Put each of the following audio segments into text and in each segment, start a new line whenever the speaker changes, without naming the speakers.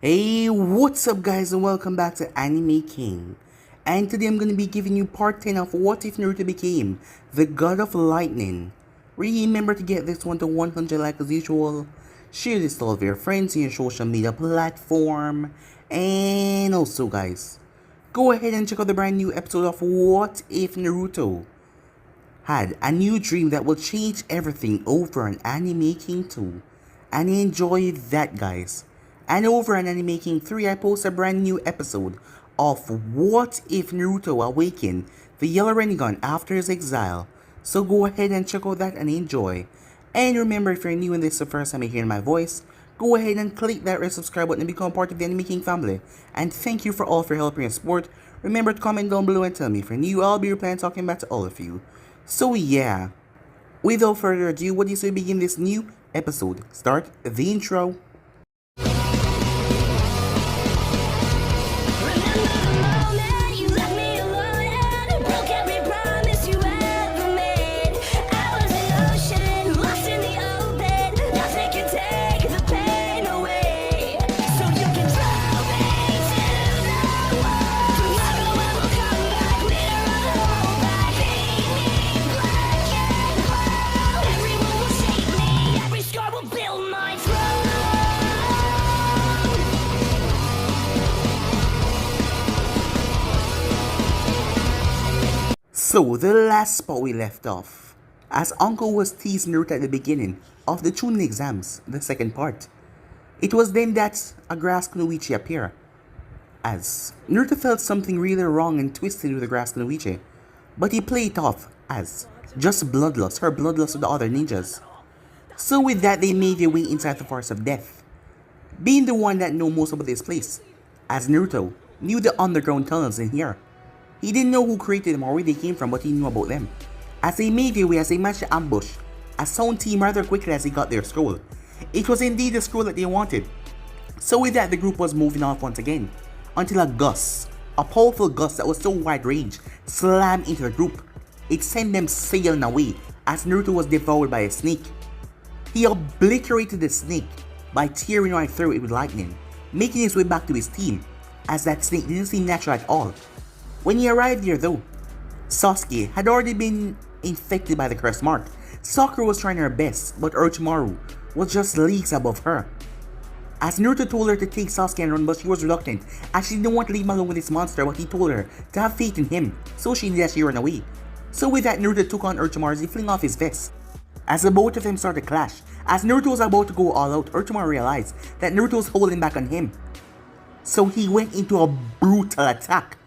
Hey, what's up guys and welcome back to Anime King. And today I'm going to be giving you part 10 of What If Naruto Became the God of Lightning. Remember to get this one to 100 likes as usual. Share this to all of your friends on your social media platform. And also guys, go ahead and check out the brand new episode of What If Naruto had a new dream that will change everything over on Anime King 2. And enjoy that guys. And over on Anime King 3 I post a brand new episode of What If Naruto Awakened the Yellow Rinnegan after his exile. So go ahead and check out that and enjoy. And remember, if you're new and this is the first time you're hearing my voice, go ahead and click that red subscribe button and become part of the Anime King family. And thank you for all for helping and support. Remember to comment down below and tell me if you're new, I'll be replying talking back to all of you. So yeah, without further ado, what do you say we begin this new episode? Start the intro. So, the last spot we left off, as Uncle was teasing Naruto at the beginning of the Chunin exams, the second part. It was then that a grass Kunoichi appeared, as Naruto felt something really wrong and twisted with the grass Kunoichi, but he played it off as just bloodlust, her bloodlust with the other ninjas. So with that, they made their way inside the Forest of Death, being the one that know most about this place, as Naruto knew the underground tunnels in here. He didn't know who created them or where they came from, but he knew about them. As they made their way, as they managed to ambush a sound team rather quickly as they got their scroll. It was indeed the scroll that they wanted. So with that, the group was moving off once again, until a gust, a powerful gust that was so wide range, slammed into the group. It sent them sailing away as Naruto was devoured by a snake. He obliterated the snake by tearing right through it with lightning, making his way back to his team, as that snake didn't seem natural at all. When he arrived there though, Sasuke had already been infected by the curse mark. Sakura was trying her best, but Orochimaru was just leagues above her. As Naruto told her to take Sasuke and run, but she was reluctant as she didn't want to leave him alone with this monster, but he told her to have faith in him, so she did as she ran away. So with that, Naruto took on Orochimaru as he fling off his vest. As the both of them started to clash, as Naruto was about to go all out, Orochimaru realized that Naruto was holding back on him. So he went into a brutal attack,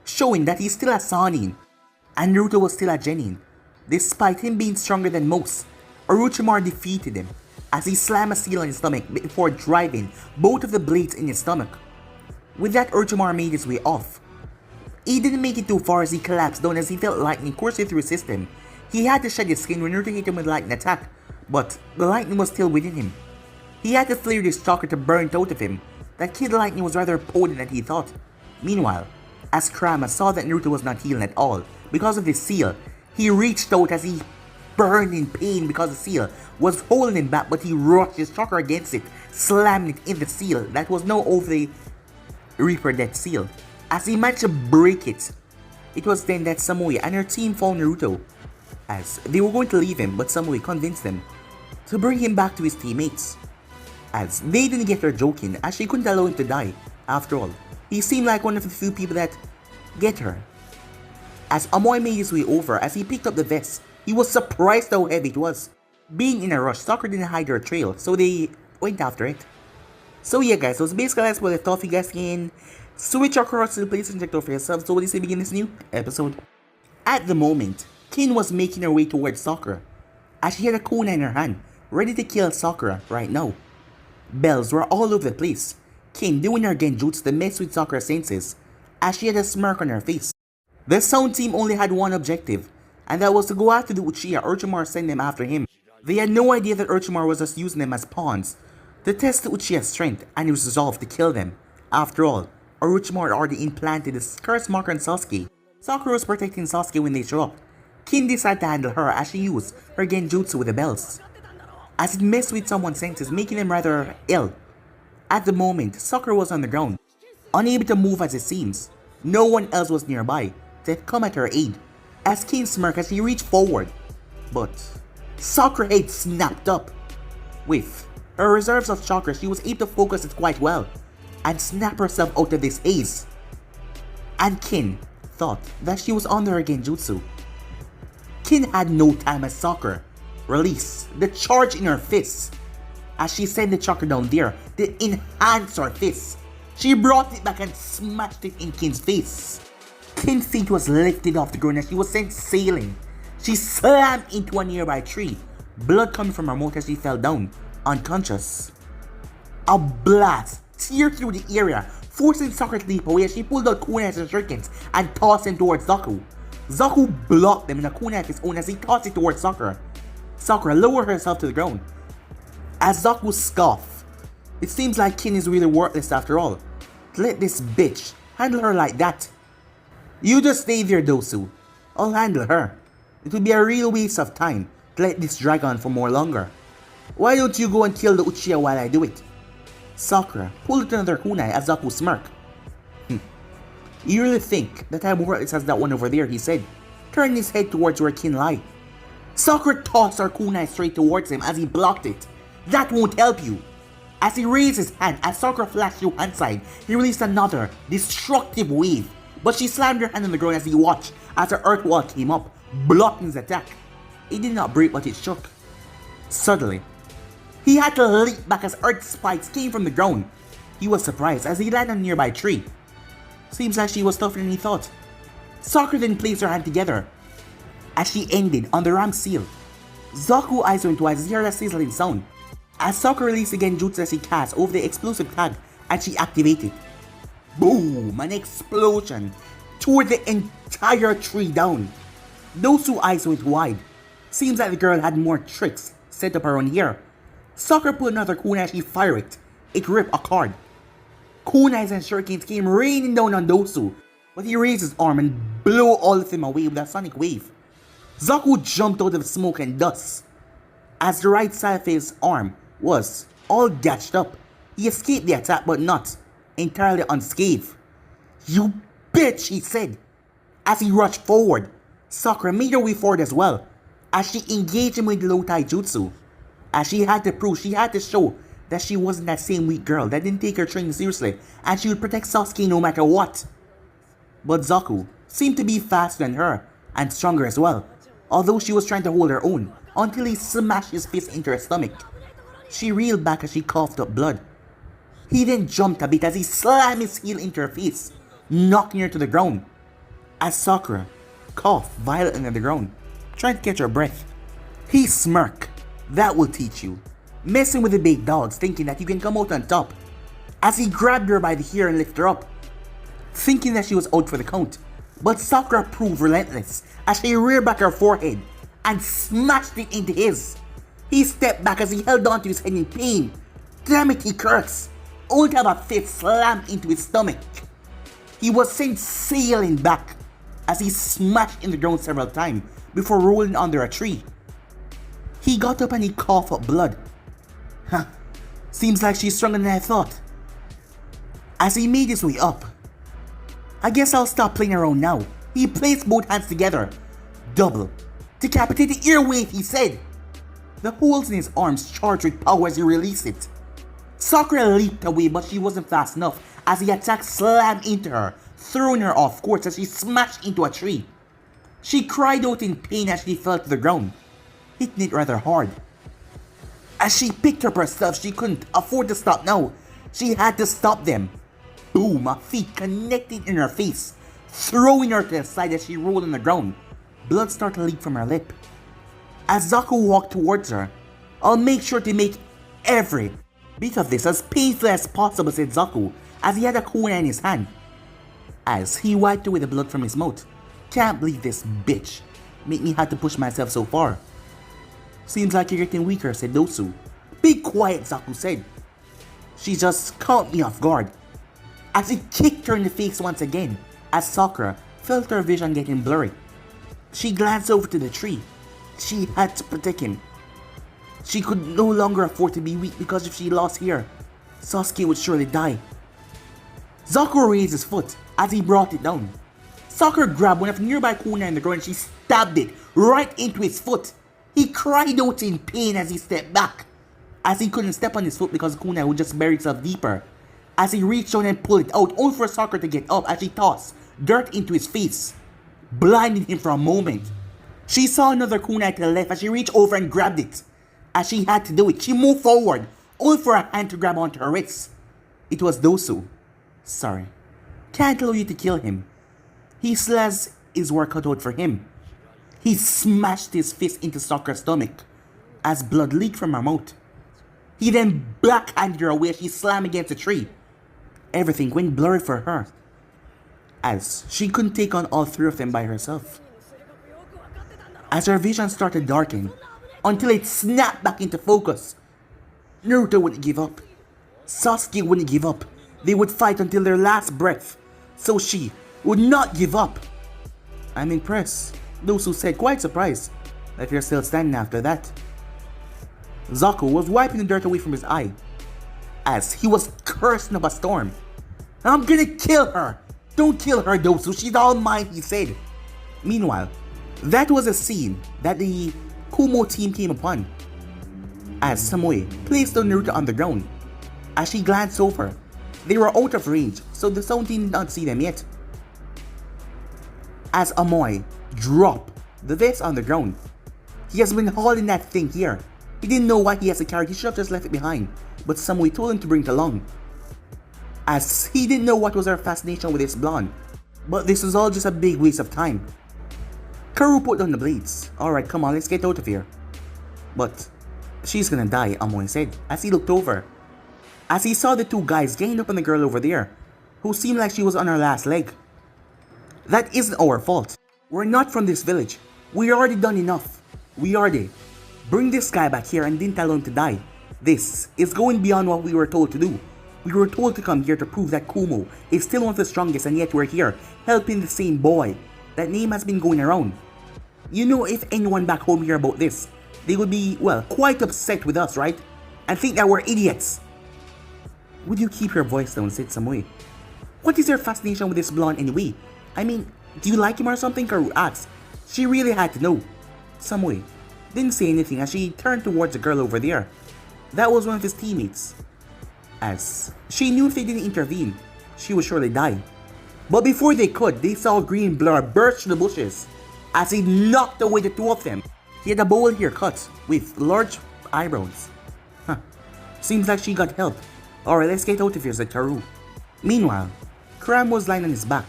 showing that he's still a Sannin, and Naruto was still a Genin. Despite him being stronger than most, Orochimaru defeated him as he slammed a seal on his stomach before driving both of the blades in his stomach. With that, Orochimaru made his way off. He didn't make it too far as he collapsed down as he felt lightning coursing through his system. He had to shed his skin when Naruto hit him with a lightning attack, but the lightning was still within him. He had to flare his chakra to burn it out of him. That Kid Lightning was rather potent than he thought. Meanwhile, as Kurama saw that Naruto was not healing at all because of the seal, he reached out as he burned in pain because the seal was holding him back, but he rushed his chakra against it, slamming it in the seal that was now over the Reaper Death seal. As he managed to break it, it was then that Samui and her team found Naruto, as they were going to leave him, but Samui convinced them to bring him back to his teammates, as they didn't get her joking as she couldn't allow him to die. After all, he seemed like one of the few people that get her. As Amoy made his way over, as he picked up the vest, he was surprised how heavy it was. Being in a rush, Sakura didn't hide her trail, so they went after it. So yeah guys, so it's basically that's what I thought. You guys can switch across to the place and check out for yourselves. So what do you say begin this new episode? At the moment, Kin was making her way towards Sakura, as she had a kunai in her hand, ready to kill Sakura right now. Bells were all over the place. Kin doing her genjutsu to mess with Sakura's senses, as she had a smirk on her face. The sound team only had one objective, and that was to go after the Uchiha. Orochimaru sent them after him. They had no idea that Orochimaru was just using them as pawns to test the Uchiha's strength, and he was resolved to kill them. After all, Orochimaru had already implanted the curse marker on Sasuke. Sakura was protecting Sasuke when they show up. Kin decided to handle her as she used her genjutsu with the bells, as it messed with someone's senses, making them rather ill. At the moment, Sakura was on the ground, unable to move as it seems. No one else was nearby to come at her aid. As Kin smirked as he reached forward, but Sakura head snapped up. With her reserves of chakra, she was able to focus it quite well and snap herself out of this haze. And Kin thought that she was under her genjutsu. Kin had no time as Sakura released the charge in her fists. As she sent the chakra down there to enhance her fists, she brought it back and smashed it in Kin's face. Kin's feet was lifted off the ground as she was sent sailing. She slammed into a nearby tree, blood coming from her mouth as she fell down, unconscious. A blast teared through the area, forcing Sakura to leap away as she pulled out kunais and shurikens and tossed them towards Zaku. Zaku blocked them in a kunai of his own as he tossed it towards Sakura. Sakura lowered herself to the ground. As Zaku scoffed, it seems like Kin is really worthless after all. Let this bitch handle her like that. You just stay there, Dosu. I'll handle her. It would be a real waste of time to let this drag on for more longer. Why don't you go and kill the Uchiha while I do it? Sakura pulled out another kunai as Zaku smirked. You really think that I'm worthless as that one over there, he said, turning his head towards where Kin lay. Sakura tossed her kunai straight towards him as he blocked it. That won't help you. As he raised his hand, as Sakura flashed through handside, he released another destructive wave. But she slammed her hand on the ground as he watched as her earth wall came up, blocking his attack. It did not break, but it shook. Suddenly, he had to leap back as earth spikes came from the ground. He was surprised as he landed on a nearby tree. Seems like she was tougher than he thought. Sakura then placed her hand together as she ended on the ramp seal. Zaku's eyes went wide as he heard a sizzling sound. As Sakura released the genjutsu as she cast over the explosive tag and she activated. Boom! An explosion tore the entire tree down. Dosu's eyes went wide. Seems like the girl had more tricks set up around here. Sakura pulled another kunai as she fired it. It ripped a card. Kunais and shurikens came raining down on Dosu, but he raised his arm and blew all of them away with a sonic wave. Zaku jumped out of smoke and dust. As the right side of his arm was all gashed up, he escaped the attack but not entirely unscathed. You bitch, he said. As he rushed forward, Sakura made her way forward as well, as she engaged him with the low taijutsu. As she had to prove, she had to show that she wasn't that same weak girl that didn't take her training seriously and she would protect Sasuke no matter what. But Zaku seemed to be faster than her and stronger as well, although she was trying to hold her own until he smashed his fist into her stomach. She reeled back as she coughed up blood. He then jumped a bit as he slammed his heel into her face, knocking her to the ground. As Sakura coughed violently on the ground, trying to catch her breath. He smirked. That will teach you. Messing with the big dogs thinking that you can come out on top. As he grabbed her by the hair and lifted her up, thinking that she was out for the count. But Sakura proved relentless as she reared back her forehead and smashed it into his. He stepped back as he held on to his head in pain. Damn it, he cursed, only to have a fist slammed into his stomach. He was sent sailing back as he smashed in the ground several times before rolling under a tree. He got up and he coughed up blood. Huh, seems like she's stronger than I thought. As he made his way up, I guess I'll stop playing around now. He placed both hands together. Double. Decapitate the earwave, he said. The holes in his arms charged with power as he released it. Sakura leaped away, but she wasn't fast enough as the attack slammed into her, throwing her off course as she smashed into a tree. She cried out in pain as she fell to the ground, hitting it rather hard. As she picked up herself, she couldn't afford to stop now. She had to stop them. Boom, a feet connected in her face, throwing her to the side as she rolled on the ground. Blood started to leak from her lip. As Zaku walked towards her, I'll make sure to make every bit of this as painful as possible, said Zaku, as he had a kunai in his hand. As he wiped away the blood from his mouth. Can't believe this bitch made me have to push myself so far. Seems like you're getting weaker, said Dosu. Be quiet, Zaku said. She just caught me off guard. As he kicked her in the face once again, as Sakura felt her vision getting blurry. She glanced over to the tree. She had to protect him. She could no longer afford to be weak because if she lost here, Sasuke would surely die. Zakuro raised his foot as he brought it down. Sakura grabbed one of the nearby kunai in the ground and she stabbed it right into his foot. He cried out in pain as he stepped back, as he couldn't step on his foot because the kunai would just bury itself deeper. As he reached down and pulled it out, only for Sakura to get up as she tossed dirt into his face, blinding him for a moment. She saw another kunai to the left as she reached over and grabbed it. As she had to do it, she moved forward, only for a hand to grab onto her wrist. It was Dosu. Sorry, can't allow you to kill him. He still has his work cut out for him. He smashed his fist into Sakura's stomach as blood leaked from her mouth. He then backhanded her away as she slammed against a tree. Everything went blurry for her, as she couldn't take on all three of them by herself. As her vision started to darken, until it snapped back into focus. Naruto wouldn't give up. Sasuke wouldn't give up. They would fight until their last breath, so she would not give up. I'm impressed, Dosu said, quite surprised that you're still standing after that. Zaku was wiping the dirt away from his eye, as he was cursing up a storm. I'm gonna kill her! Don't kill her, Dosu, she's all mine, he said. Meanwhile, that was a scene that the Kumo team came upon, as Samui placed Naruto on the ground. As she glanced over, they were out of range, so the sound team did not see them yet. As Amoy dropped the vest on the ground, he has been hauling that thing here. He didn't know why he has to carry it, he should have just left it behind, but Samui told him to bring it along, as he didn't know what was her fascination with this blonde. But this was all just a big waste of time. Karu put down the blades. Alright, come on, let's get out of here. But she's gonna die, Amoy said, as he looked over, as he saw the two guys ganging up on the girl over there, who seemed like she was on her last leg. That isn't our fault. We're not from this village. We already done enough. We already bring this guy back here and didn't allow him to die. This is going beyond what we were told to do. We were told to come here to prove that Kumo is still one of the strongest, and yet we're here helping the same boy. That name has been going around. You know, if anyone back home hear about this, they would be, well, quite upset with us, right? And think that we're idiots. Would you keep your voice down, said Samui. What is your fascination with this blonde anyway? I mean, do you like him or something? Karu asked. She really had to know. Samui didn't say anything as she turned towards the girl over there. That was one of his teammates. As she knew if they didn't intervene, she would surely die. But before they could, they saw a green blur burst through the bushes as he knocked away the two of them. He had a bowl haircut with large eyebrows. Seems like she got help. Alright, let's get out of here, said Karu. Meanwhile, Kram was lying on his back.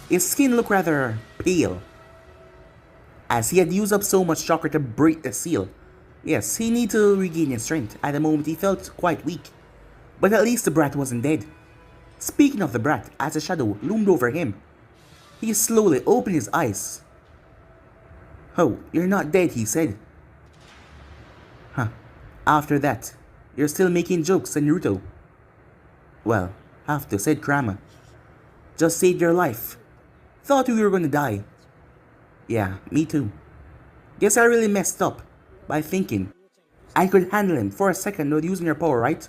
His skin looked rather pale, as he had used up so much chakra to break the seal. Yes, he needed to regain his strength. At the moment, he felt quite weak. But at least the brat wasn't dead. Speaking of the brat, as a shadow loomed over him, he slowly opened his eyes. Oh, you're not dead, he said. After that, you're still making jokes, said Naruto. Well, have to, said Kurama. Just saved your life. Thought we were gonna die. Yeah, me too. Guess I really messed up by thinking I could handle him for a second without using your power, right?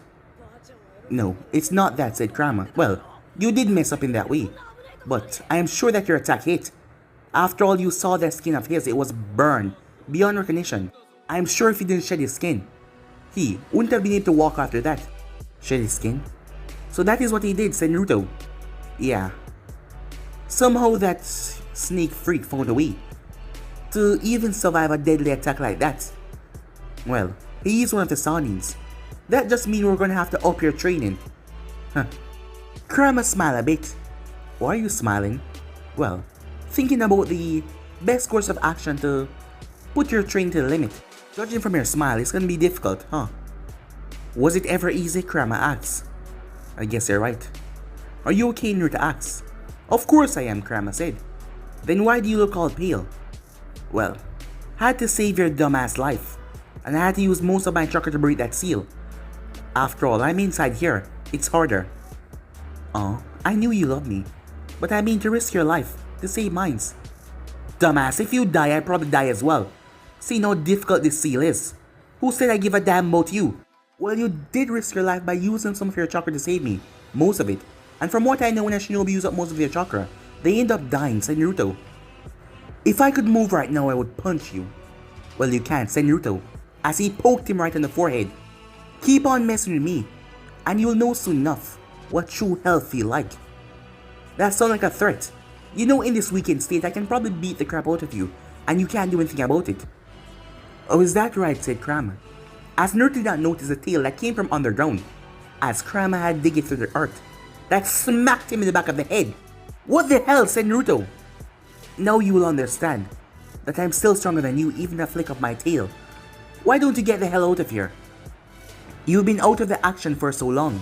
No, it's not that, said Kurama. Well, you did mess up in that way, but I am sure that your attack hit. After all, you saw that skin of his, it was burned beyond recognition. I am sure if he didn't shed his skin, he wouldn't have been able to walk after that. Shed his skin? So that is what he did, said Naruto. Yeah. Somehow that snake freak found a way to even survive a deadly attack like that. Well, he is one of the Sanins. That just means we're gonna have to up your training. Kurama smiled a bit. Why are you smiling? Well, thinking about the best course of action to put your training to the limit. Judging from your smile, it's gonna be difficult, huh? Was it ever easy? Kurama asked. I guess you're right. Are you okay, Naruto asked. Of course I am, Kurama said. Then why do you look all pale? Well, I had to save your dumbass life, and I had to use most of my chakra to break that seal. After all, I'm inside here. It's harder. Oh, I knew you loved me, but I mean to risk your life to save mine. Dumbass, if you die, I'd probably die as well. See how difficult this seal is. Who said I give a damn about you? Well, you did risk your life by using some of your chakra to save me. Most of it. And from what I know, when a shinobi use up most of their chakra, they end up dying, said Naruto. If I could move right now, I would punch you. Well, you can't, said Naruto, as he poked him right on the forehead. Keep on messing with me, and you'll know soon enough what true hell feel like. That sounds like a threat. You know, in this weakened state, I can probably beat the crap out of you, and you can't do anything about it. Oh, is that right, said Krama, as Naruto did not notice a tail that came from underground, as Krama had digged through the earth, that smacked him in the back of the head. What the hell, said Naruto. Now you will understand that I'm still stronger than you, even a flick of my tail. Why don't you get the hell out of here? You've been out of the action for so long.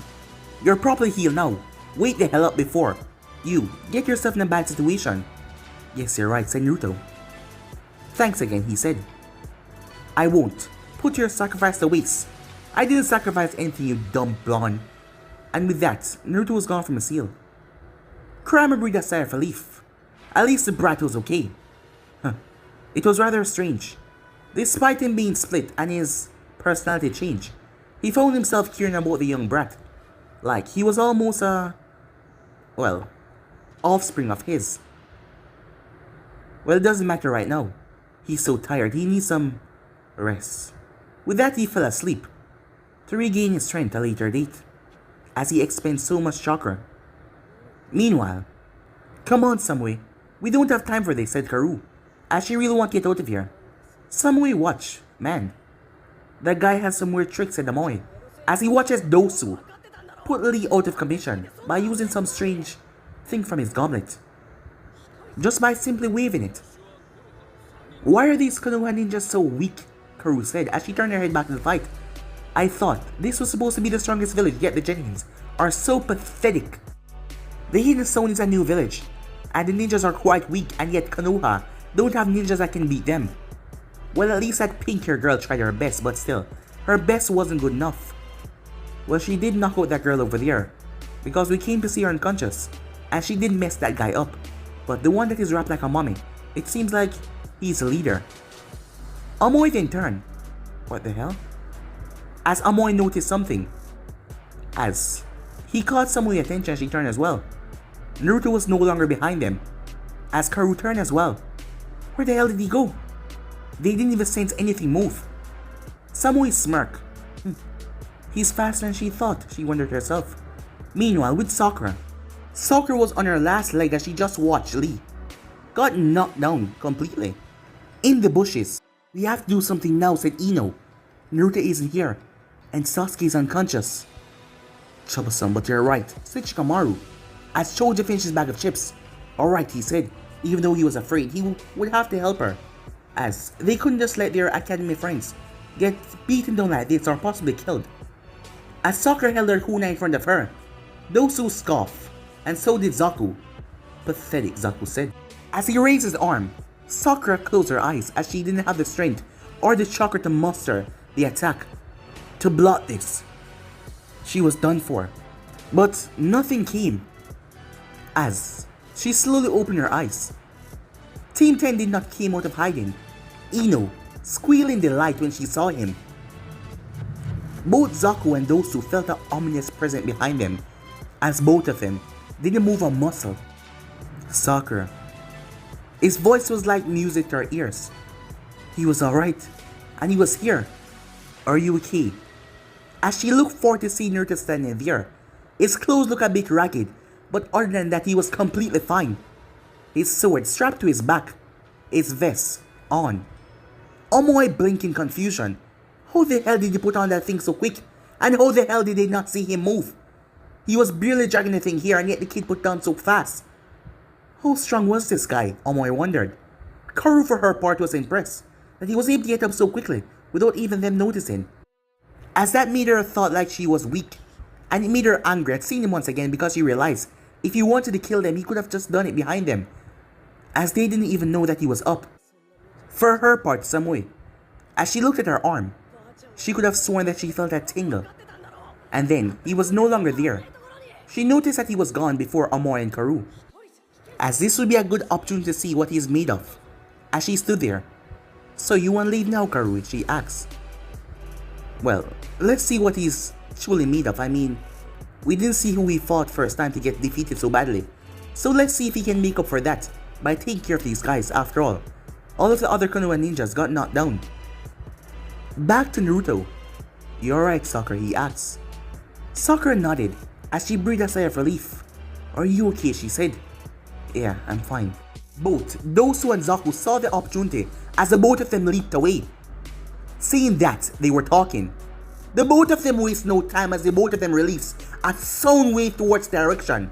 You're properly healed now. Wait the hell up before you get yourself in a bad situation. Yes, you're right, said Naruto. Thanks again, he said. I won't. Put your sacrifice to waste. I didn't sacrifice anything, you dumb blonde. And with that, Naruto was gone from the seal. Kurama breathed a sigh of relief. At least the brat was okay. It was rather strange. Despite him being split and his personality change, he found himself caring about the young brat. Like he was almost well, offspring of his. Well, it doesn't matter right now. He's so tired, he needs some rest. With that, he fell asleep, to regain his strength at a later date, as he expends so much chakra. Meanwhile, come on, Samui. We don't have time for this, said Karu, as she really wants to get out of here. Samui, watch, man. That guy has some weird tricks, said Amoy, as he watches Dosu put Lee out of commission by using some strange thing from his goblet, just by simply waving it. Why are these Konoha ninjas so weak? Karu said as she turned her head back to the fight. I thought this was supposed to be the strongest village, yet the Genins are so pathetic. The Hidden Stone is a new village, and the ninjas are quite weak, and yet Konoha don't have ninjas that can beat them. Well, at least that pink-haired girl tried her best, but still, her best wasn't good enough. Well, she did knock out that girl over there, because we came to see her unconscious, and she did mess that guy up. But the one that is wrapped like a mummy, it seems like he's a leader. Amoy then turned. What the hell? As Amoy noticed something. As he caught Samui's attention, she turned as well. Naruto was no longer behind them, as Karu turned as well. Where the hell did he go? They didn't even sense anything move. Samui smirked. He's faster than she thought, she wondered herself. Meanwhile, with Sakura. Sakura was on her last leg as she just watched Lee got knocked down completely. In the bushes. We have to do something now, said Ino. Naruto isn't here, and Sasuke is unconscious. Troublesome, but you're right, said Shikamaru, as Choji finished his bag of chips. Alright, he said, even though he was afraid he would have to help her, as they couldn't just let their academy friends get beaten down like this or possibly killed. As Sakura held her kunai in front of her, Dosu scoffed, and so did Zaku. Pathetic, Zaku said. As he raised his arm, Sakura closed her eyes as she didn't have the strength or the chakra to muster the attack to block this. She was done for. But nothing came. As she slowly opened her eyes, Team 10 did not come out of hiding. Ino squealed in delight when she saw him. Both Zaku and Dosu felt an ominous presence behind them, as both of them didn't move a muscle. Sakura. His voice was like music to her ears. He was alright, and he was here. Are you okay? As she looked forward to see Naruto standing there, his clothes looked a bit ragged, but other than that he was completely fine. His sword strapped to his back, his vest on. Amoy blinked in confusion. How the hell did he put on that thing so quick? And how the hell did they not see him move? He was barely dragging the thing here, and yet the kid put down so fast. How strong was this guy? Amoy wondered. Karu for her part was impressed that he was able to get up so quickly without even them noticing. As that made her thought like she was weak, and it made her angry at seeing him once again because she realized if he wanted to kill them he could have just done it behind them, as they didn't even know that he was up. For her part, Samui, as she looked at her arm, she could have sworn that she felt a tingle. And then he was no longer there. She noticed that he was gone before Amoy and Karu, as this would be a good opportunity to see what he is made of. As she stood there. So you want to leave now, Karu? She asked. Well, let's see what he's truly made of. I mean, we didn't see who he fought first time to get defeated so badly. So let's see if he can make up for that by taking care of these guys. After all of the other Konoha ninjas got knocked down. Back to Naruto. "You alright, Sakura?" he asks. Sakura nodded as she breathed a sigh of relief. "Are you okay?" she said. "Yeah, I'm fine." Both Dosu and Zaku saw the opportunity as the both of them leaped away. Seeing that, they were talking. The both of them waste no time as the both of them release a sound wave towards the direction.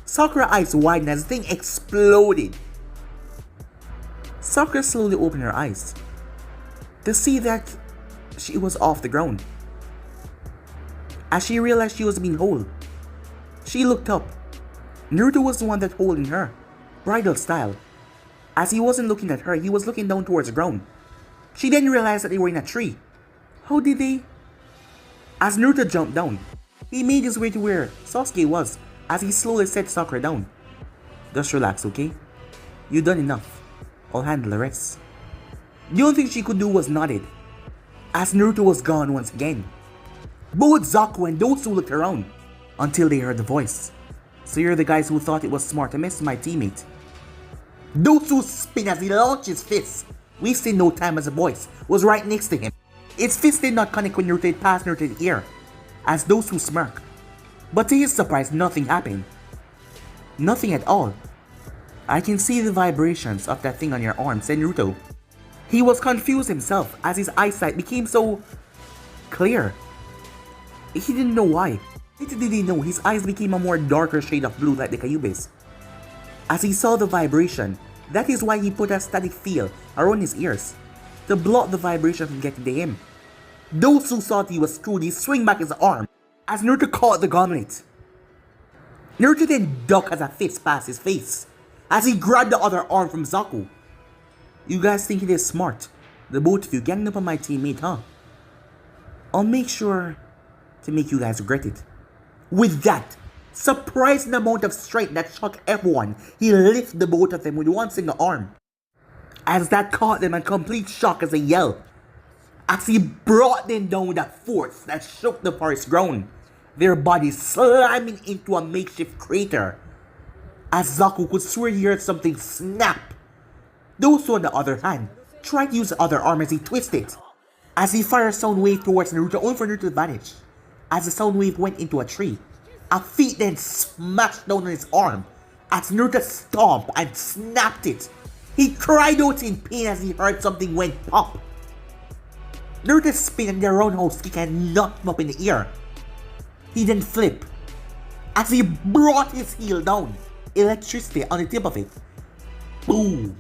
Sakura's eyes widened as the thing exploded. Sakura slowly opened her eyes to see that she was off the ground. As she realized she was being held, she looked up. Naruto was the one that holding her, bridal style. As he wasn't looking at her, he was looking down towards the ground. She then realized that they were in a tree. How did they? As Naruto jumped down, he made his way to where Sasuke was as he slowly set Sakura down. "Just relax, okay? You done enough. I'll handle the rest." The only thing she could do was nodded as Naruto was gone once again. Both Zaku and Dosu looked around until they heard the voice. "So you're the guys who thought it was smart to mess with my teammate." Dosu spin as he launched his fist, wasting no time as the voice was right next to him. Its fist did not connect when Naruto passed Naruto's ear, as Dosu smirked. But to his surprise, nothing happened. Nothing at all. "I can see the vibrations of that thing on your arm," said Naruto. He was confused himself as his eyesight became so clear. He didn't know why. Little did he know his eyes became a more darker shade of blue like the Kyuubi's. As he saw the vibration, that is why he put a static field around his ears, to block the vibration from getting to him. Those who thought he was screwed, he swung back his arm as Naruto caught the gauntlet. Naruto then ducked as a fist passed his face, as he grabbed the other arm from Zaku. "You guys think it is smart, the both of you ganging up on my teammate, huh? I'll make sure to make you guys regret it." With that surprising amount of strength that shocked everyone, he lifted the both of them with one single arm. As that caught them in complete shock as they yelled. As he brought them down with a force that shook the forest ground, their bodies slamming into a makeshift crater. As Zaku could swear he heard something snap. Those on the other hand tried to use the other arm as he twisted. As he fired a sound wave towards Naruto, only for Naruto to vanish. As the sound wave went into a tree, a feet then smashed down on his arm. As Naruto stomped and snapped it, he cried out in pain as he heard something went pop. Naruto spun and the roundhouse kick and knocked him up in the air. He then flipped as he brought his heel down, electricity on the tip of it. Boom!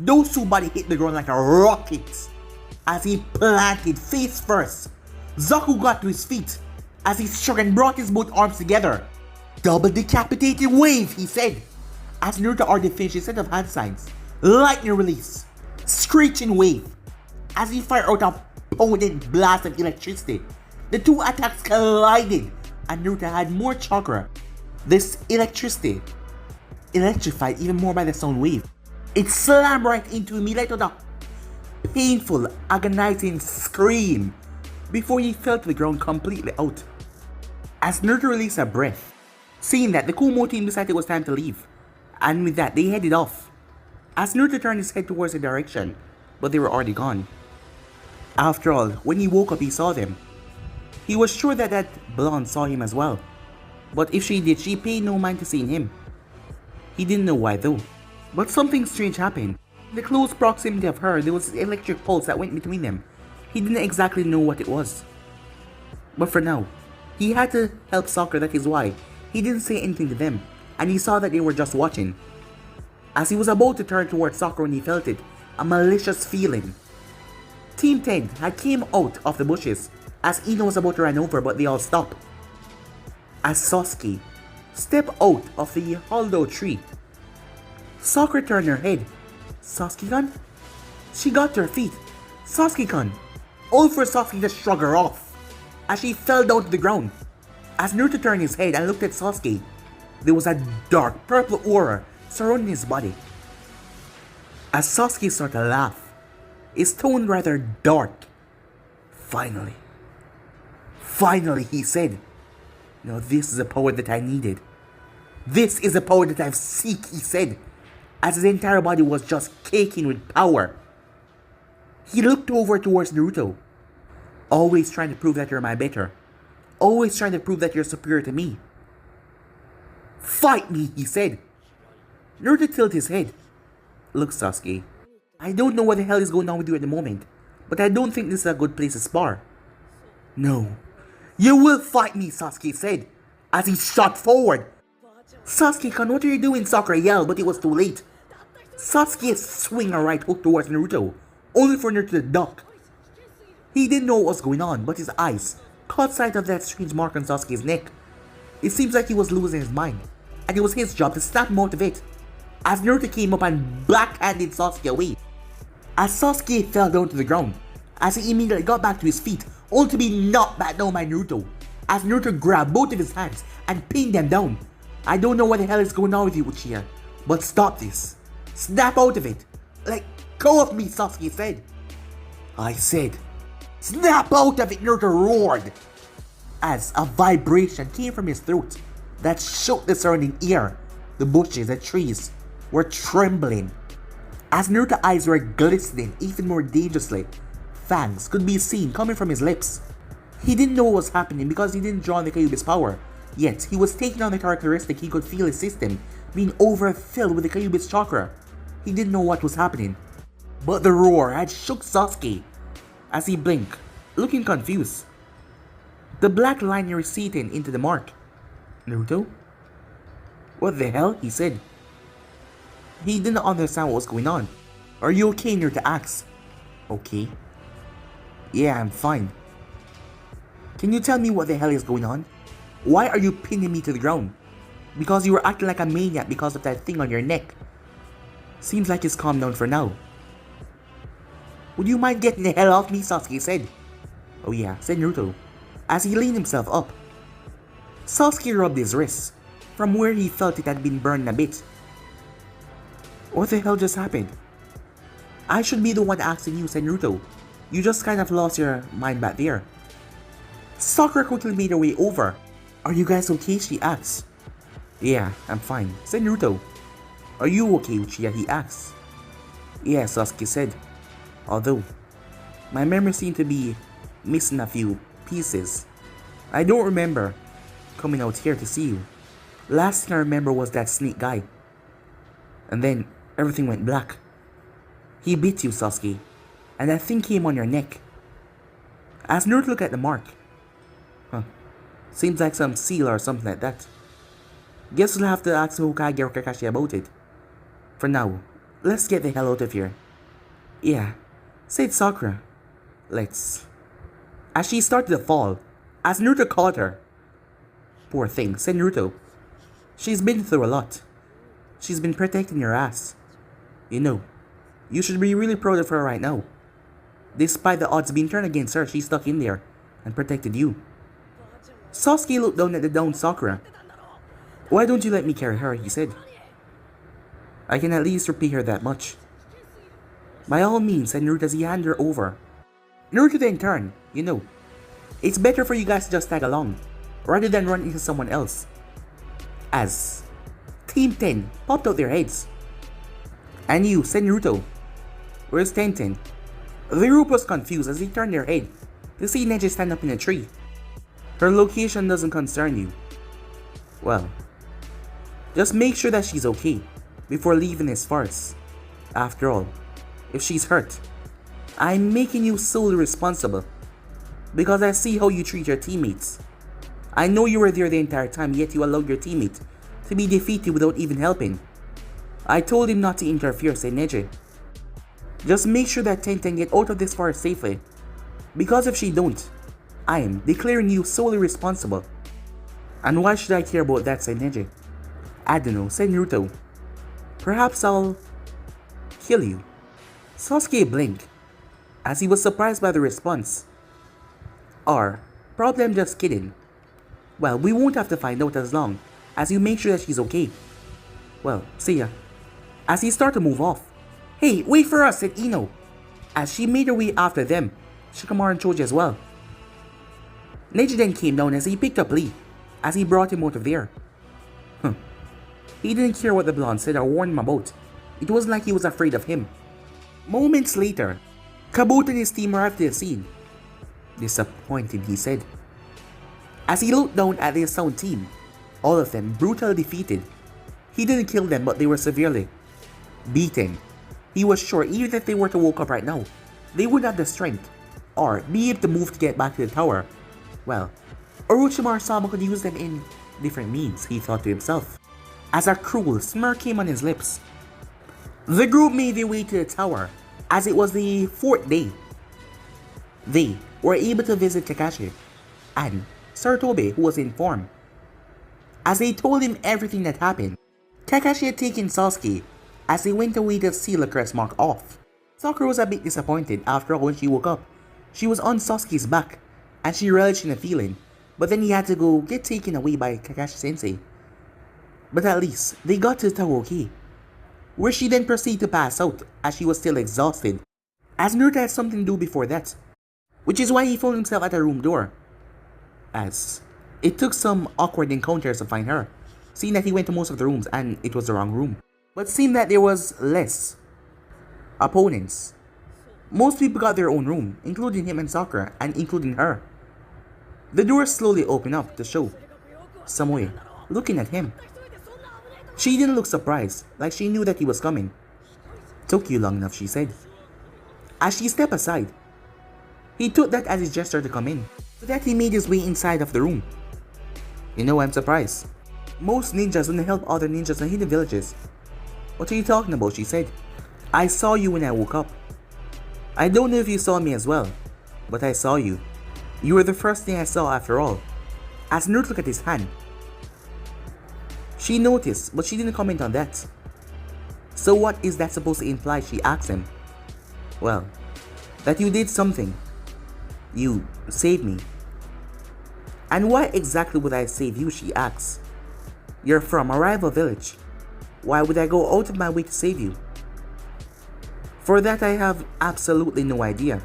Dosu's body hit the ground like a rocket as he planted face first. Zaku got to his feet as he struck and brought his both arms together. "Double decapitated wave," he said. As Naruto already finished his set of hand signs, lightning release, screeching wave. As he fired out a potent blast of electricity, the two attacks collided and Naruto had more chakra. This electricity electrified even more by the sound wave. It slammed right into him. He let out a painful, agonizing scream before he fell to the ground completely out. As Naruto released a breath, seeing that the Kumo team decided it was time to leave, and with that they headed off. As Naruto turned his head towards the direction, but they were already gone. After all, when he woke up he saw them. He was sure that that blonde saw him as well, but if she did, she paid no mind to seeing him. He didn't know why though. But something strange happened. In the close proximity of her, there was an electric pulse that went between them. He didn't exactly know what it was. But for now, he had to help Sakura, that is why he didn't say anything to them, and he saw that they were just watching. As he was about to turn towards Sakura when he felt it, a malicious feeling. Team 10 had came out of the bushes as Ino was about to run over, but they all stopped. As Sasuke stepped out of the hollow tree, Sakura turned her head. "Sasuke-kun?" She got to her feet. "Sasuke-kun!" All for Sasuke to shrug her off as she fell down to the ground. As Naruto turned his head and looked at Sasuke, there was a dark purple aura surrounding his body. As Sasuke started to laugh, his tone rather dark. "Finally, Finally, he said. Now this is a power that I needed. This is a power that I've seek, he said, as his entire body was just caking with power. He looked over towards Naruto. Always trying to prove that you're my better. Always trying to prove that you're superior to me. Fight me, he said. Naruto tilted his head. Look, Sasuke, I don't know what the hell is going on with you at the moment, but I don't think this is a good place to spar. No. You will fight me, Sasuke said, as he shot forward. Sasuke-kun, what are you doing? Sakura yelled, but it was too late. Sasuke swung a right hook towards Naruto, only for Naruto to duck. He didn't know what was going on, but his eyes caught sight of that strange mark on Sasuke's neck. It seems like he was losing his mind, and it was his job to snap him out of it, as Naruto came up and backhanded Sasuke away. As Sasuke fell down to the ground, as he immediately got back to his feet, only to be knocked back down by Naruto, as Naruto grabbed both of his hands and pinned them down. I don't know what the hell is going on with you, Uchiha, but stop this. Snap out of it. Let go of me, Sasuke said. I said, snap out of it, Naruto roared, as a vibration came from his throat that shook the surrounding air. The bushes and trees were trembling. As Naruto's eyes were glistening even more dangerously, fangs could be seen coming from his lips. He didn't know what was happening because he didn't draw on the Kyuubi's power, yet he was taking on the characteristic. He could feel his system being overfilled with the Kyuubi's chakra. He didn't know what was happening, but the roar had shook Sasuke as he blinked, looking confused. The black line receded into the mark. Naruto? What the hell? He said. He didn't understand what was going on. Are you okay? Naruto asked. Okay. Yeah, I'm fine. Can you tell me what the hell is going on? Why are you pinning me to the ground? Because you were acting like a maniac because of that thing on your neck. Seems like it's calmed down for now. Would you mind getting the hell off me? Sasuke said. Oh yeah, said Naruto, as he leaned himself up. Sasuke rubbed his wrist, from where he felt it had been burned a bit. What the hell just happened? I should be the one asking you, said Naruto. You just kind of lost your mind back there. Sakura quickly made her way over. Are you guys okay? She asked. Yeah, I'm fine, said Naruto. Are you okay, Uchiha? He asked. Yeah, Sasuke said. Although, my memory seemed to be missing a few pieces. I don't remember coming out here to see you. Last thing I remember was that snake guy. And then everything went black. He bit you, Sasuke, and that thing came on your neck. As Naruto looked at the mark. Seems like some seal or something like that. Guess we'll have to ask Hokage or Kakashi about it. For now, let's get the hell out of here. Yeah, said Sakura. Let's. As she started to fall, as Naruto caught her. Poor thing, said Naruto. She's been through a lot. She's been protecting your ass. You know, you should be really proud of her right now. Despite the odds being turned against her, she stuck in there and protected you. Sasuke looked down at the downed Sakura. Why don't you let me carry her? He said. I can at least repay her that much. By all means, said Naruto as he handed her over. Naruto then turned. You know, it's better for you guys to just tag along, rather than run into someone else. As Team 10 popped out their heads. And you, said Naruto. Where's 10-10? The group was confused as they turned their head to see Neji stand up in a tree. Her location doesn't concern you. Well, just make sure that she's okay before leaving this forest. After all, if she's hurt, I'm making you solely responsible because I see how you treat your teammates. I know you were there the entire time, yet you allowed your teammate to be defeated without even helping. I told him not to interfere, said Neji. Just make sure that Tenten get out of this forest safely, because if she don't, I am declaring you solely responsible. And why should I care about that, said Neji. I don't know, said Naruto. Perhaps I'll kill you. Sasuke blinked, as he was surprised by the response. Or, probably I'm just kidding. Well, we won't have to find out as long as you make sure that she's okay. Well, see ya. As he started to move off. Hey, wait for us, said Ino, as she made her way after them, Shikamaru and Choji as well. Neji then came down as he picked up Lee, as he brought him out of there. He didn't care what the blonde said or warned him about. It wasn't like he was afraid of him. Moments later, Kabuto and his team arrived to the scene. Disappointed, he said. As he looked down at the sound team, all of them brutally defeated. He didn't kill them, but they were severely beaten. He was sure even if they were to woke up right now, they would have the strength or be able to move to get back to the tower. Well, Orochimaru-sama could use them in different means, he thought to himself, as a cruel smirk came on his lips. The group made their way to the tower, as it was the 4th day. They were able to visit Kakashi and Sarutobi, who was in form. As they told him everything that happened, Kakashi had taken Sasuke as they went away to seal the crest mark off. Sakura was a bit disappointed. After all, when she woke up, she was on Sasuke's back and she relished in the feeling, but then he had to go get taken away by Kakashi-sensei. But at least, they got to the tower okay, where she then proceeded to pass out as she was still exhausted, as Naruto had something to do before that, which is why he found himself at a room door, as it took some awkward encounters to find her, seeing that he went to most of the rooms and it was the wrong room. But seemed that there was less opponents. Most people got their own room, including him and Sakura, and including her. The door slowly opened up to show Samui looking at him. She didn't look surprised, like she knew that he was coming. "Took you long enough," she said. As she stepped aside, he took that as his gesture to come in, so that he made his way inside of the room. "You know, I'm surprised. Most ninjas wouldn't help other ninjas in hidden villages." "What are you talking about?" she said. "I saw you when I woke up. I don't know if you saw me as well, but I saw you. You were the first thing I saw after all." As Naruto looked at his hand, she noticed, but she didn't comment on that. "So what is that supposed to imply?" she asked him. "Well, that you did something. You saved me." "And why exactly would I save you?" she asked. "You're from a rival village. Why would I go out of my way to save you?" "For that I have absolutely no idea.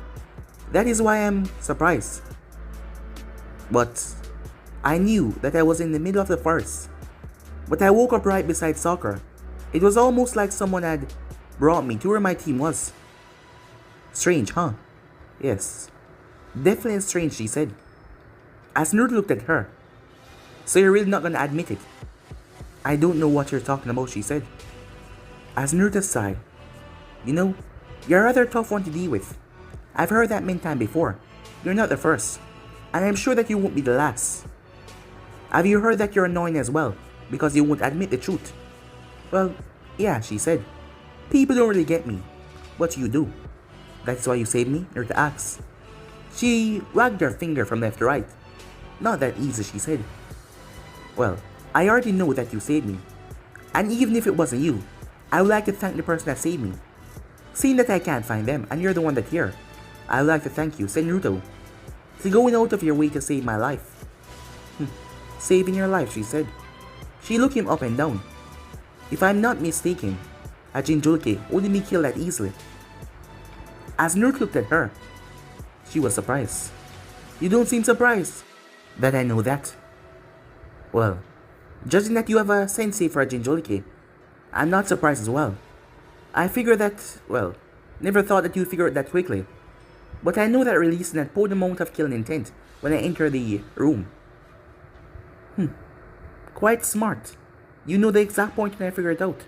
That is why I'm surprised. But I knew that I was in the middle of the forest. But I woke up right beside Sakura. It was almost like someone had brought me to where my team was." "Strange, huh?" "Yes, definitely strange," she said. As Naruto looked at her. "So you're really not gonna admit it?" "I don't know what you're talking about," she said. As Naruto sighed. "You know, you're a rather tough one to deal with. I've heard that many times before. You're not the first, and I'm sure that you won't be the last. Have you heard that you're annoying as well, because you won't admit the truth?" "Well, yeah," she said. "People don't really get me, but you do. That's why you saved me?" Naruto asked. She wagged her finger from left to right. "Not that easy," she said. "Well, I already know that you saved me. And even if it wasn't you, I would like to thank the person that saved me. Seeing that I can't find them, and you're the one that's here, I would like to thank you," said Naruto, "for going out of your way to save my life." "Saving your life," she said. She looked him up and down. "If I'm not mistaken, a Jinchuriki wouldn't be killed that easily." As Naruto looked at her, she was surprised. "You don't seem surprised." "That I know that." "Well, judging that you have a sensei for a Jinchuriki, I'm not surprised as well. I figure that, well, never thought that you'd figure it that quickly. But I know that releasing that potent moment of killing intent when I enter the room." "Quite smart. You know the exact point when I figure it out."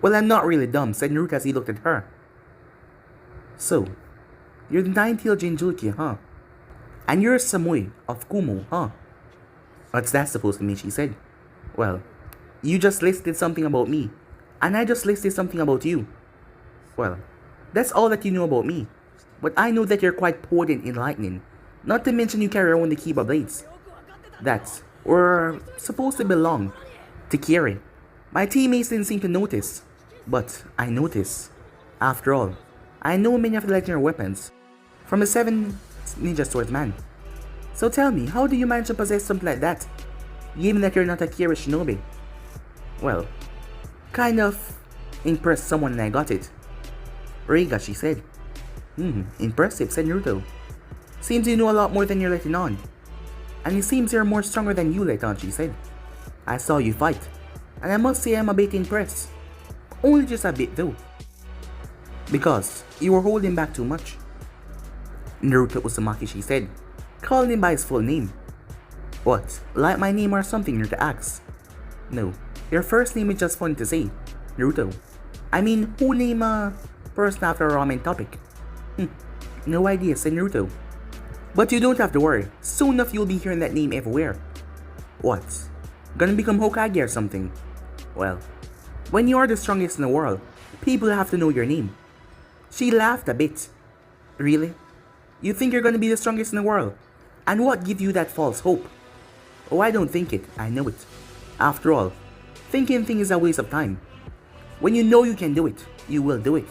"Well, I'm not really dumb," said Naruto as he looked at her. "So, you're the nine-tailed Jinchuriki, huh? And you're Samui of Kumo, huh?" "What's that supposed to mean?" she said. "Well, you just listed something about me, and I just listed something about you. Well, that's all that you know about me. But I know that you're quite potent in lightning, not to mention you carry around the Kiba blades. That were supposed to belong to Kiri. My teammates didn't seem to notice, but I noticed. After all, I know many of the legendary weapons from the 7 ninja swordsman. So tell me, how do you manage to possess something like that, given that you're not a Kiri shinobi?" "Well, kind of impressed someone and I got it." "Reiga," she said. Impressive," said Naruto. "Seems you know a lot more than you're letting on." And it seems you're more stronger than you let on, she said. I saw you fight, and I must say I'm a bit impressed. Only just a bit though. Because you were holding back too much. Naruto Uzumaki, she said, calling him by his full name. What, like my name or something, Naruto asks. No, your first name is just funny to say, Naruto. I mean, who name a person after a ramen topic? No idea, said Naruto. But you don't have to worry, soon enough you'll be hearing that name everywhere. What? Gonna become Hokage or something? Well, when you are the strongest in the world, people have to know your name. She laughed a bit. Really? You think you're gonna be the strongest in the world? And what gives you that false hope? Oh, I don't think it, I know it. After all, thinking things is a waste of time. When you know you can do it, you will do it.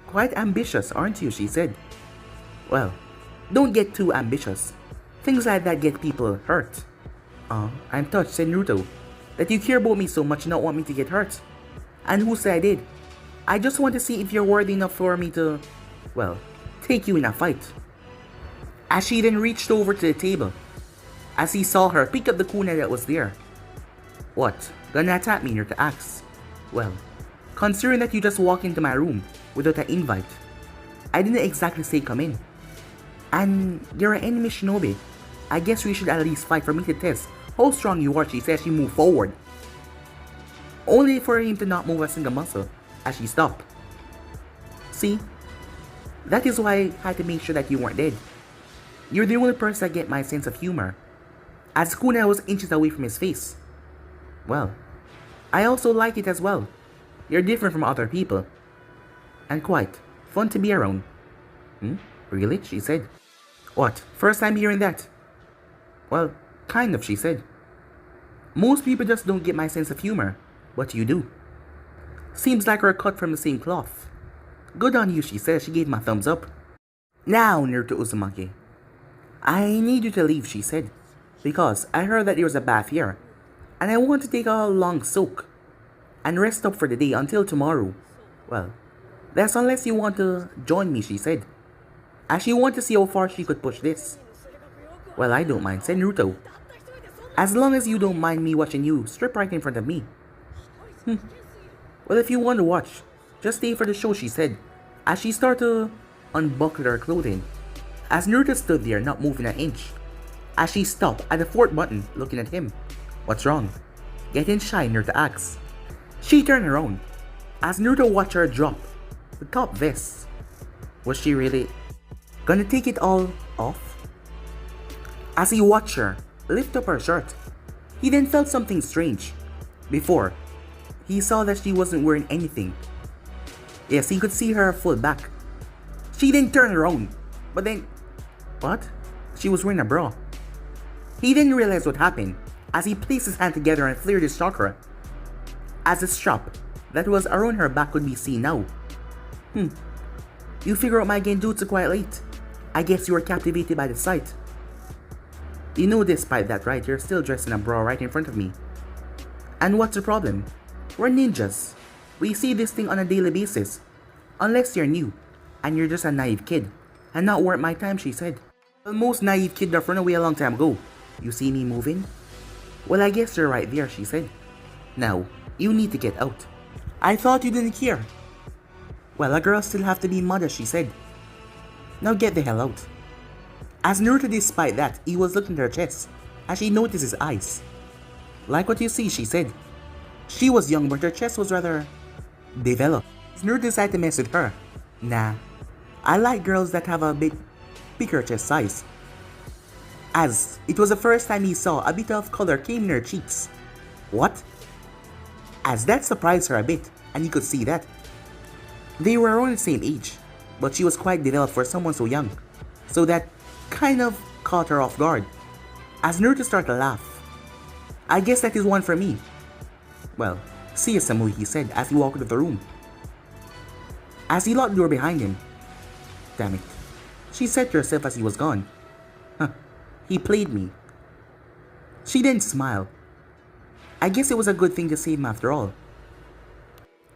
Quite ambitious, aren't you, she said. Well, don't get too ambitious. Things like that get people hurt. I'm touched, said Naruto, that you care about me so much and not want me to get hurt. And who said I did? I just want to see if you're worthy enough for me to, well, take you in a fight. As she then reached over to the table, as he saw her pick up the kunai that was there. What, gonna attack me, Naruto asks. Well, considering that you just walked into my room without an invite, I didn't exactly say come in. And you're an enemy shinobi. I guess we should at least fight for me to test how strong you are, she said as she moved forward. Only for him to not move a single muscle as she stopped. See? That is why I had to make sure that you weren't dead. You're the only person that get my sense of humor. As kunai was inches away from his face. Well, I also like it as well. You're different from other people. And quite fun to be around. Really? She said. What? First time hearing that? Well, kind of, she said. Most people just don't get my sense of humor, but you do. Seems like we're cut from the same cloth. Good on you, she said. She gave him a thumbs up. Now, Naruto Uzumaki, I need you to leave, she said, because I heard that there was a bath here, and I want to take a long soak and rest up for the day until tomorrow. Well, that's unless you want to join me, she said, as she wanted to see how far she could push this. Well, I don't mind, said Naruto, as long as you don't mind me watching you strip right in front of me. Well, if you want to watch, just stay for the show, she said, as she started to unbuckle her clothing, as Naruto stood there not moving an inch, as she stopped at the fourth button looking at him. What's wrong? Getting shy, Naruto asks. She turned around, as Naruto watched her drop the top vest. Was she really gonna take it all off? As he watched her lift up her shirt, he then felt something strange. Before, he saw that she wasn't wearing anything. Yes, he could see her full back. She then turned around, but then, what? She was wearing a bra. He didn't realize what happened as he placed his hand together and flared his chakra, as the strap that was around her back could be seen now. You figure out my genjutsu quite late. I guess you were captivated by the sight. You know despite that, right? You're still dressed in a bra right in front of me. And what's the problem? We're ninjas. We see this thing on a daily basis. Unless you're new, and you're just a naive kid, and not worth my time, she said. Well, most naive kids have run away a long time ago. You see me moving? Well, I guess you're right there, she said. Now, you need to get out. I thought you didn't care. Well, a girl still have to be modest, she said. Now get the hell out. As Naruto, despite that, he was looking at her chest, as she noticed his eyes. Like what you see, she said. She was young, but her chest was rather developed. Naruto decided to mess with her. Nah, I like girls that have a bit bigger chest size. As it was the first time he saw a bit of color came in her cheeks. What? As that surprised her a bit, and he could see that. They were around the same age, but she was quite developed for someone so young, so that kind of caught her off guard. As Naruto started to laugh. I guess that is one for me. Well, see you, Samui, he said as he walked out of the room. As he locked the door behind him. Damn it, she said to herself as he was gone. He played me. She didn't smile. I guess it was a good thing to save him after all.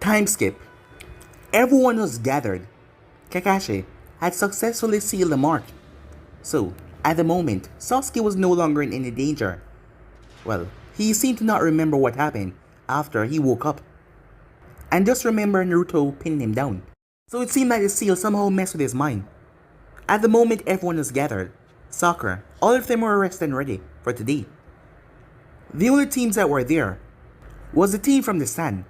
Time skip. Everyone was gathered. Kakashi had successfully sealed the mark. So, At the moment, Sasuke was no longer in any danger. Well, he seemed to not remember what happened after he woke up, and just remember Naruto pinning him down. So it seemed like the seal somehow messed with his mind. At the moment everyone was gathered, Sakura, all of them were rested and ready for today. The only teams that were there was the team from the Sun,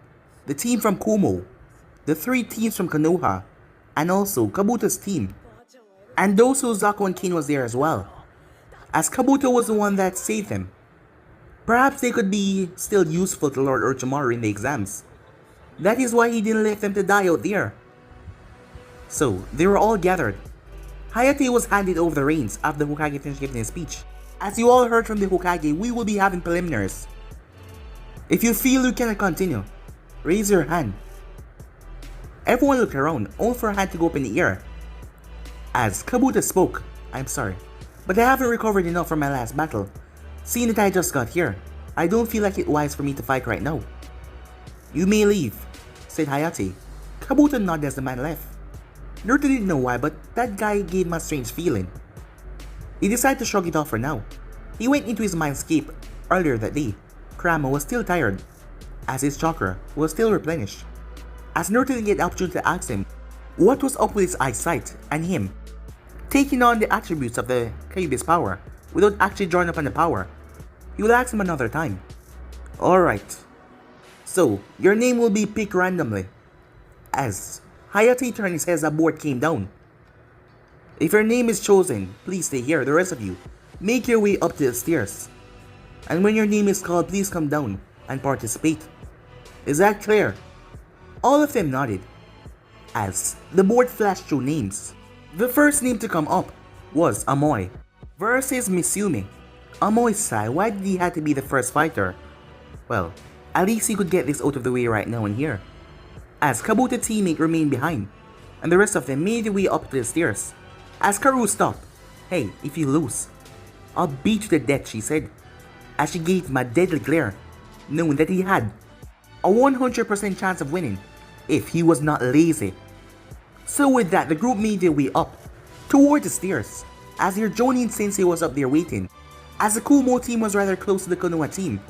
the team from Kumo, the 3 teams from Konoha, and also Kabuto's team. And also Zako and Kin was there as well, as Kabuto was the one that saved them. Perhaps they could be still useful to Lord Orochimaru in the exams. That is why he didn't let them to die out there. So, they were all gathered. Hayate was handed over the reins after the Hokage finished giving his speech. As you all heard from the Hokage, we will be having preliminaries. If you feel you cannot continue, raise your hand. Everyone looked around, only for a hand to go up in the air. As Kabuto spoke, I'm sorry, but I haven't recovered enough from my last battle. Seeing that I just got here, I don't feel like it's wise for me to fight right now. You may leave, said Hayate. Kabuto nodded as the man left. Naruto didn't know why, but that guy gave him a strange feeling. He decided to shrug it off for now. He went into his mindscape earlier that day. Kurama was still tired, as his chakra was still replenished. As Naruto didn't get the opportunity to ask him what was up with his eyesight and him taking on the attributes of the Kyuubi's power without actually drawing upon the power, he will ask him another time. Alright, so your name will be picked randomly. As Hayate turned his head as a board came down. If your name is chosen, please stay here. The rest of you, make your way up to the stairs. And when your name is called, please come down and participate. Is that clear? All of them nodded, as the board flashed through names. The first name to come up was Amoy versus Mitsumi. Amoy sighed. Why did he have to be the first fighter? Well, at least he could get this out of the way right now and here. As Kabuto's teammate remained behind, and the rest of them made their way up to the stairs. As Karu stopped, "Hey, if you lose, I'll beat you to death," she said, as she gave him a deadly glare, knowing that he had a 100% chance of winning if he was not lazy. So with that, the group made their way up toward the stairs, as their Jonin sensei was up there waiting, as the Kumo team was rather close to the Konoha team.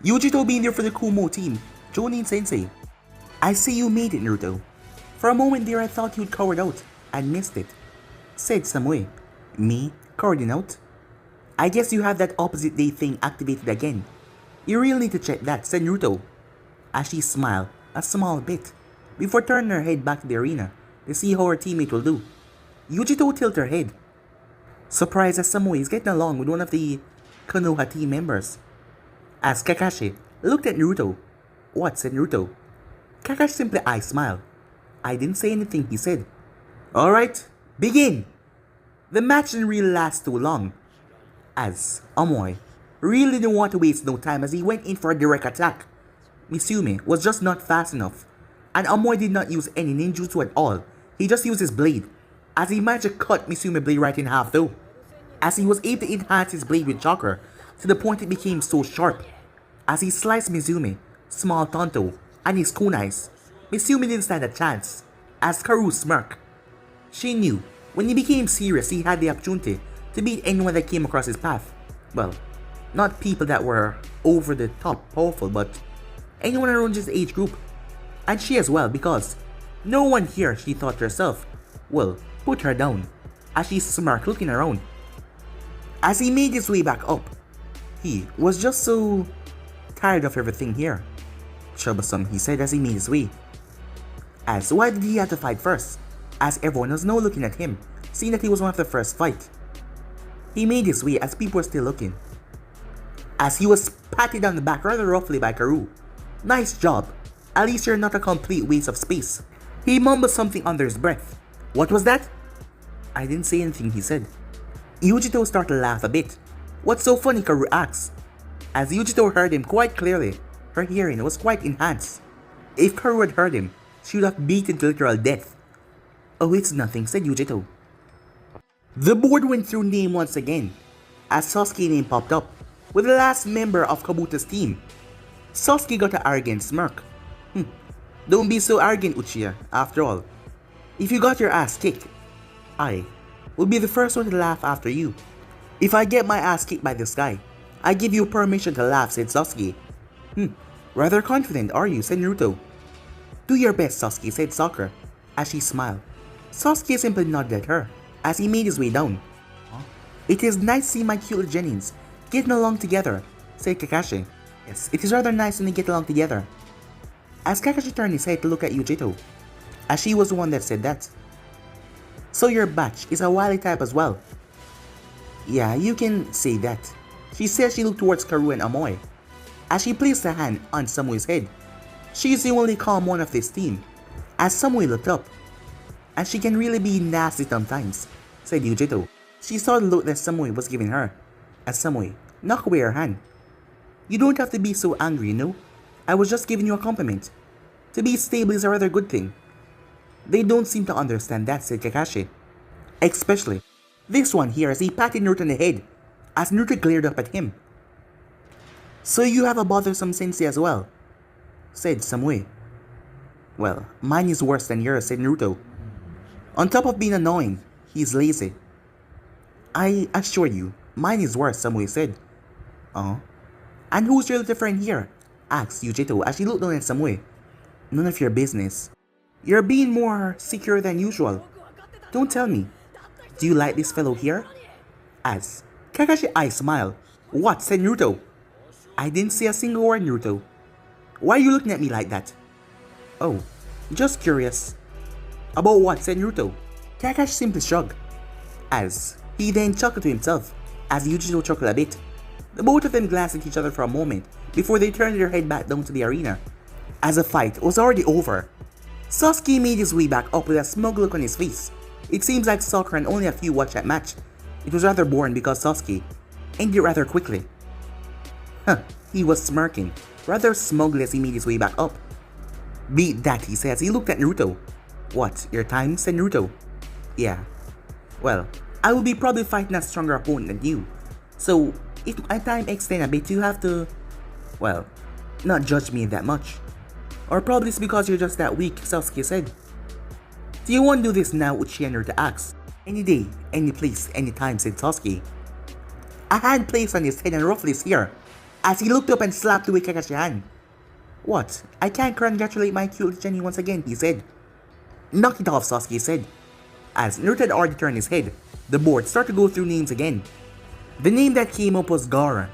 Yujito being there for the Kumo team, Jonin sensei. "I see you made it, Naruto. For a moment there I thought you'd cowered out and missed it," said Samui. "Me? Cowarding out? I guess you have that opposite day thing activated again. You really need to check that," said Naruto, as she smiled a small bit before turning her head back to the arena to see how her teammate will do. Yujito tilted her head, surprised as Samui is getting along with one of the Konoha team members. As Kakashi looked at Naruto. "What?" said Naruto. Kakashi simply smiled. "I didn't say anything," he said. "Alright, begin!" The match didn't really last too long, as Amoy really didn't want to waste no time as he went in for a direct attack. Mitsumi was just not fast enough, and Amoy did not use any ninjutsu at all. He just used his blade, as he managed to cut Mitsumi's blade right in half though, as he was able to enhance his blade with chakra to the point it became so sharp. As he sliced Mitsumi, small Tonto, and his kunais, Mitsumi didn't stand a chance, as Karu smirked. She knew when he became serious he had the opportunity to beat anyone that came across his path. Well, not people that were over the top powerful, but anyone around his age group. And she as well, because no one here, she thought to herself, will put her down, as she smirked looking around. As he made his way back up, he was just so tired of everything here. "Troublesome," he said as he made his way. As why did he have to fight first? As everyone was now looking at him, seeing that he was one of the first fight. He made his way as people were still looking, as he was patted on the back rather roughly by Karu. "Nice job. At least you're not a complete waste of space." He mumbled something under his breath. "What was that?" "I didn't say anything," he said. Yujito started to laugh a bit. "What's so funny?" Karu asked. As Yujito heard him quite clearly, her hearing was quite enhanced. If Karu had heard him, she would have beaten to literal death. "Oh, it's nothing," said Yujito. The board went through name once again, as Sasuke's name popped up, with the last member of Kabuto's team. Sasuke got an arrogant smirk. Don't be so arrogant, Uchiha. After all, if you got your ass kicked, I will be the first one to laugh after you. If I get my ass kicked by this guy, I give you permission to laugh, said Sasuke. Rather confident, are you, said Naruto. Do your best, Sasuke, said Sakura, as she smiled. Sasuke simply nodded at her, as he made his way down. It is nice to see my cute little Genins getting along together, said Kakashi. Yes, it is rather nice when they get along together. As Kakashi turned his head to look at Yujito, as she was the one that said that. So your batch is a wily type as well. Yeah, you can say that. She said she looked towards Karu and Amoy, as she placed a hand on Samui's head. She is the only calm one of this team. As Samui looked up, and she can really be nasty sometimes, said Yujito. She saw the look that Samui was giving her, as Samui knocked away her hand. You don't have to be so angry, you know? I was just giving you a compliment. To be stable is a rather good thing. They don't seem to understand that, said Kakashi. Especially this one here, as he patted Naruto on the head, as Naruto glared up at him. So you have a bothersome sensei as well, said Samui. Well, mine is worse than yours, said Naruto. On top of being annoying, he's lazy. I assure you, mine is worse, Samui said. Oh? And who's your little friend here? Asked Yujito as she looked down at Samui. None of your business. You're being more secure than usual. Don't tell me. Do you like this fellow here? As Kakashi's eyes smiled. What? Said Naruto. I didn't say a single word, Naruto. Why are you looking at me like that? Oh, just curious. About what? Said Naruto. Kakashi simply shrugged, as he then chuckled to himself, as Yujito chuckled a bit. The both of them glanced at each other for a moment before they turned their head back down to the arena. As the fight was already over, Sasuke made his way back up with a smug look on his face. It seems like Sakura and only a few watched that match. It was rather boring because Sasuke ended rather quickly. He was smirking, rather smugly as he made his way back up. Beat that, he said as he looked at Naruto. What, your time? Said Naruto. Yeah. Well, I will be probably fighting a stronger opponent than you. So, if my time extends a bit, you have to, well, not judge me that much. Or probably it's because you're just that weak, Sasuke said. Do you want to do this now? Uchiha and Naruto asked. Any day, any place, any time, said Sasuke. A hand placed on his head and ruffled his hair, as he looked up and slapped away Kakashi's hand. What? I can't congratulate my cute Jenny once again, he said. Knock it off, Sasuke said. As Naruto had already turned his head, the board started to go through names again. The name that came up was Gaara.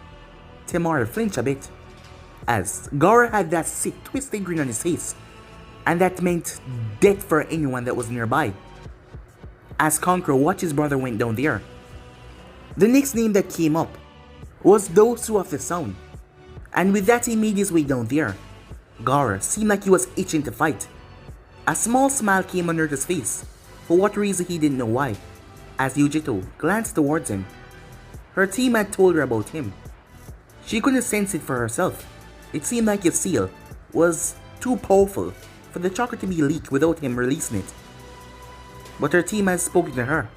Temari flinched a bit, as Gaara had that sick, twisted grin on his face, and that meant death for anyone that was nearby. As Kankuro watched his brother went down there. The next name that came up was Dosu of the Sound, and with that he made his way down there. Gaara seemed like he was itching to fight. A small smile came on Naruto's face, for what reason he didn't know why, as Yujito glanced towards him. Her team had told her about him. She couldn't sense it for herself. It seemed like his seal was too powerful for the chakra to be leaked without him releasing it. But her team had spoken to her,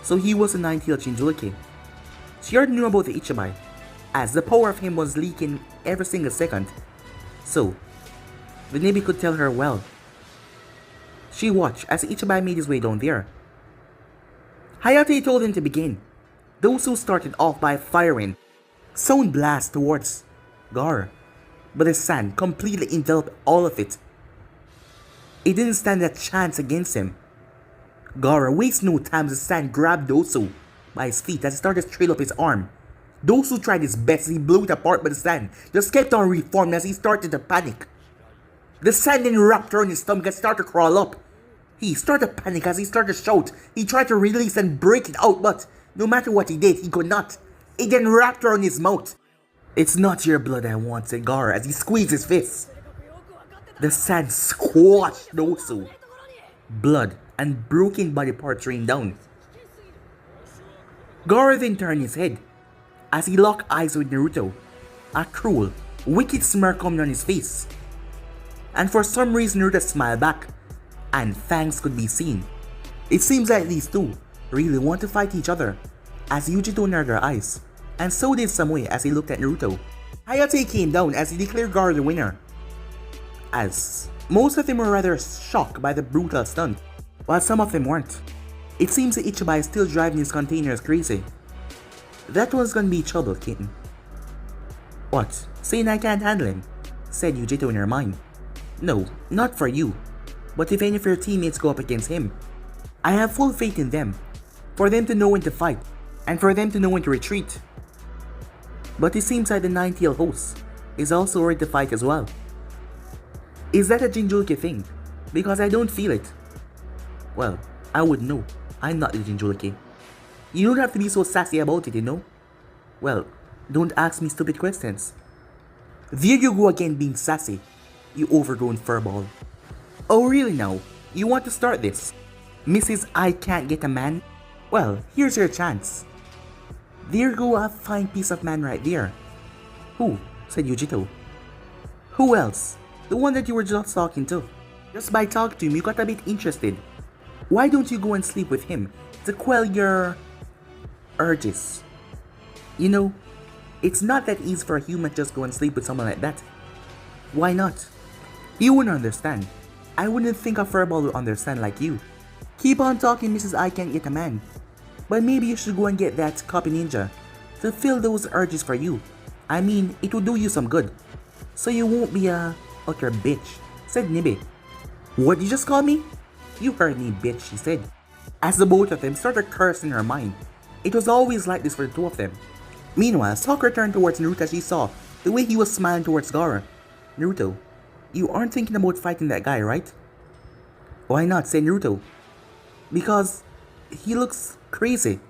so he was a nine-tailed Jinchuriki. She already knew about the Ichibai, as the power of him was leaking every single second. So, the Nibi could tell her well. She watched as Ichibai made his way down there. Hayate told him to begin. Dosu started off by firing Sound Blast towards Gaara, but the sand completely enveloped all of it. It didn't stand a chance against him. Gaara wasted no time as the sand grabbed Dosu by his feet as he started to trail up his arm. Dosu tried his best as he blew it apart, but the sand just kept on reforming as he started to panic. The sand then wrapped around his stomach and started to crawl up. He started to panic as he started to shout. He tried to release and break it out, but no matter what he did, he could not. It then wrapped around his mouth. It's not your blood I want, said Gaara as he squeezed his fists. The sand squashed Dosu. Blood and broken body parts rained down. Gaara then turned his head as he locked eyes with Naruto, a cruel, wicked smirk coming on his face. And for some reason Naruto smiled back, and fangs could be seen. It seems like these two really want to fight each other, as Yujito narrowed her eyes, and so did Samui as he looked at Naruto. Hayate came down as he declared Gaara the winner, as most of them were rather shocked by the brutal stunt, while some of them weren't. It seems that Ichibai is still driving his containers crazy. That one's gonna be trouble, kitten. What? Saying I can't handle him? Said Yujito in her mind. No, not for you. But if any of your teammates go up against him, I have full faith in them. For them to know when to fight, and for them to know when to retreat. But it seems like the 9TL host is also ready to fight as well. Is that a Jinchuriki thing? Because I don't feel it. Well, I would know. I'm not the Jinchuriki. You don't have to be so sassy about it, you know? Well, don't ask me stupid questions. There you go again being sassy, you overgrown furball. Oh really now? You want to start this? Mrs. I can't get a man? Well, here's your chance. There go a fine piece of man right there. Who? Said Yujito. Who else? The one that you were just talking to. Just by talking to him, you got a bit interested. Why don't you go and sleep with him to quell your urges? You know, it's not that easy for a human to just go and sleep with someone like that. Why not? You wouldn't understand. I wouldn't think a furball would understand like you. Keep on talking, Mrs. I can't get a man. But maybe you should go and get that copy ninja to fill those urges for you. I mean, it will do you some good. So you won't be a utter bitch, said Nibe. What you just call me? You heard me, bitch, she said. As the both of them started cursing in her mind. It was always like this for the two of them. Meanwhile, Sakura turned towards Naruto as she saw the way he was smiling towards Gaara. Naruto, you aren't thinking about fighting that guy, right? Why not, said Naruto. Because he looks crazy.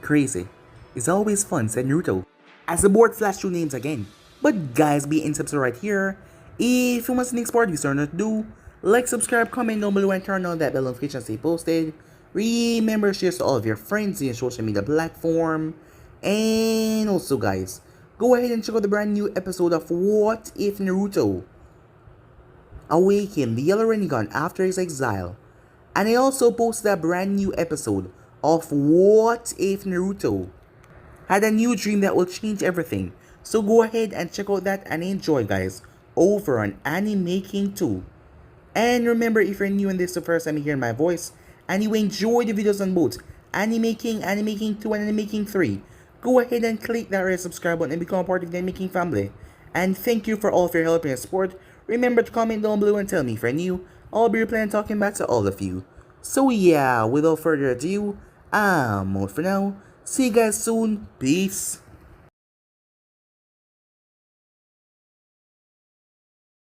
Crazy. It's always fun, said Naruto. As the board flashed two names again. But guys, be in subscribe right here. If you want the next part, you start to do. Like, subscribe, comment down below, and turn on that bell notification to stay posted. Remember, share to all of your friends in your social media platform. And also, guys, go ahead and check out the brand new episode of What If Naruto Awakened the Yellow Rinnegan after his exile. And I also posted a brand new episode of What If Naruto had a new dream that will change everything. So go ahead and check out that and enjoy, guys, over on Anime King 2. And remember, if you're new and this is the first time you're hearing my voice, and you enjoy the videos on both Anime King 2, and Anime King 3, go ahead and click that red subscribe button and become a part of the Anime King family. And thank you for all of your help and support. Remember to comment down below and tell me if you're new. I'll be replying and talking back to all of you. So yeah, without further ado, I'm out for now. See you guys soon. Peace.